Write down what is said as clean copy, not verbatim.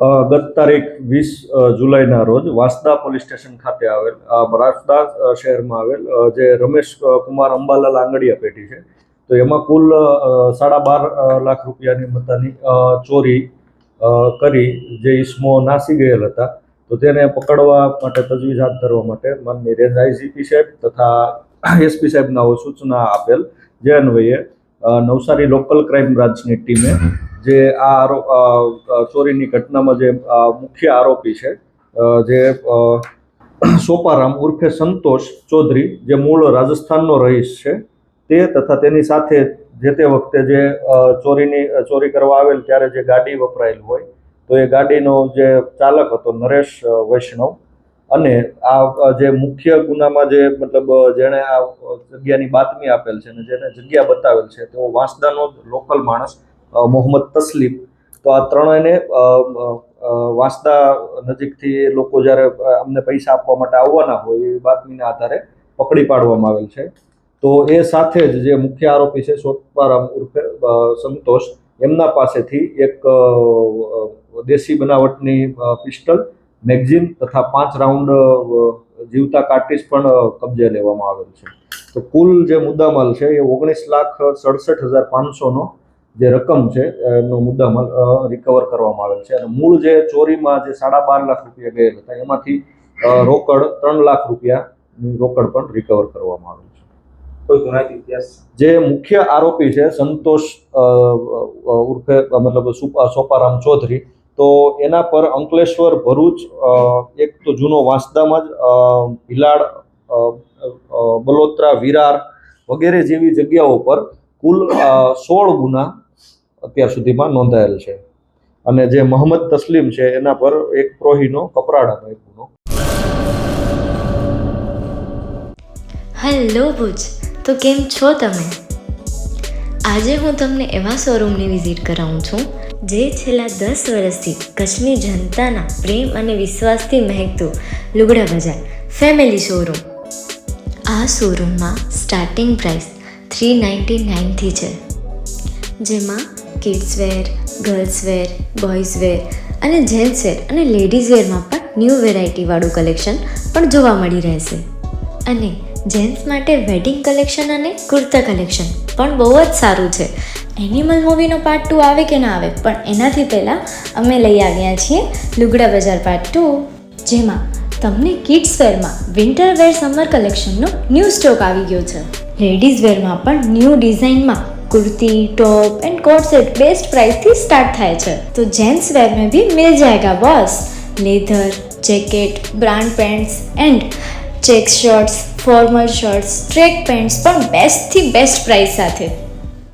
ગત તારીખ 20 જુલાઈના રોજ વાંસદા પોલીસ સ્ટેશન ખાતે આવેલ વાંસદા શહેરમાં આવેલ જે રમેશ કુમાર અંબાલાલ આંગડિયા પેઢી છે, તો એમાં કુલ 12.5 લાખ રૂપિયાની મત્તાની ચોરી કરી જે ઈસમો નાસી ગયેલ હતા, તો તેને પકડવા માટે તજવીજ હાથ ધરવા માટે માનનીય રેન્જ આઈજીપી સાહેબ તથા એસપી સાહેબના સૂચના આપેલ, જે અન્વયે નવસારી લોકલ ક્રાઇમ બ્રાન્ચની ટીમે જે આ ચોરીની ઘટનામાં જે મુખ્ય આરોપી છે, જે સોપારામ ઉર્ફે સંતોષ ચૌધરી, જે મૂળ રાજસ્થાનનો રહીશ છે, તે તથા તેની સાથે જે તે વખતે જે ચોરી કરવા આવેલ ત્યારે જે ગાડી વપરાયેલ હોય, તો એ ગાડીનો જે ચાલક હતો નરેશ વૈષ્ણવ, અને આ જે મુખ્ય ગુનામાં જે મતલબ જેણે આ જગ્યાની બાતમી આપેલ છે અને જેને જગ્યા બતાવેલ છે, તેઓ વાંસદાનો લોકલ માણસ મોહમ્મદ તસલીમ. તો આ ત્રણેયને વાંસદા નજીકથી લોકો જ્યારે અમને પૈસા આપવા માટે આવવાના હોય એ બાતમીના આધારે પકડી પાડવામાં આવેલ છે. તો એ સાથે જ જે મુખ્ય આરોપી છે સોપારામ ઉર્ફે સંતોષ, એમના પાસેથી એક દેશી બનાવટની પિસ્ટલ, મેગઝીન તથા 5 રાઉન્ડ જીવતા કાર્ટ્રીજ પણ કબજે લેવામાં આવેલ છે. તો કુલ જે મુદ્દામાલ છે એ 19,67,500નો જે રકમ છે એનો મુદ્દામાલ રિકવર કરવામાં આવેલ છે, અને મૂળ જે ચોરીમાં જે 12.5 લાખ રૂપિયા ગયેલ હતા એમાંથી રોકડ 3 લાખ રૂપિયાની રોકડ પણ રિકવર કરવામાં આવેલ છે. કોઈ ગુનાહિત ઇતિહાસ? જે મુખ્ય આરોપી છે સંતોષ ઉર્ફે મતલબ સોપારામ ચૌધરી, તો એના પર અંકલેશ્વર, ભરૂચ, એક તો જૂનો વાંસદામાં જ ભિલાડ, બલોત્રા, વિરાર વગેરે જેવી જગ્યાઓ પર કુલ 16 ગુના અત્યાર સુધીમાં નોંધાયેલ છે, અને જે મોહમ્મદ તસલીમ છે એના પર એક પ્રોહીનો કપરાડાનો એક ગુનો. હેલો ભુજ, તો કેમ છો તમે? આજે હું તમને એવા શોરૂમની વિઝિટ કરાવું છું જે છેલ્લા 10 વર્ષથી કચ્છની જનતાના પ્રેમ અને વિશ્વાસથી મહેકતું લુગડા બજાર ફેમિલી શોરૂમ. આ શોરૂમમાં સ્ટાર્ટિંગ પ્રાઇસ 399થી છે, જેમાં kids wear, girls wear, boys wear અને જેન્ટ્સ વેર અને લેડીઝ વેરમાં પણ ન્યૂ વેરાયટીવાળું કલેક્શન પણ જોવા મળી રહેશે. અને જેન્ટ્સ માટે વેડિંગ કલેક્શન અને કુર્તા કલેક્શન પણ બહુ જ સારું છે. એનિમલ મૂવીનો પાર્ટ 2 આવે કે ના આવે, પણ એનાથી પહેલાં અમે લઈ આવ્યા છીએ લુગડા બજાર પાર્ટ 2, જેમાં તમને કિડ્સ વેરમાં વિન્ટર વેર સમર કલેક્શનનો ન્યૂ સ્ટોક આવી ગયો છે. લેડીઝ વેરમાં પણ ન્યૂ ડિઝાઇનમાં kurti, top and coat set best price थी स्टार्ट थाय छे. तो जेंट्स वेर में भी मिल जाएगा boss. Leather, jacket, brand pants and check shirts, formal shirts, track pants पण बेस्ट थी बेस्ट प्राइस साथे.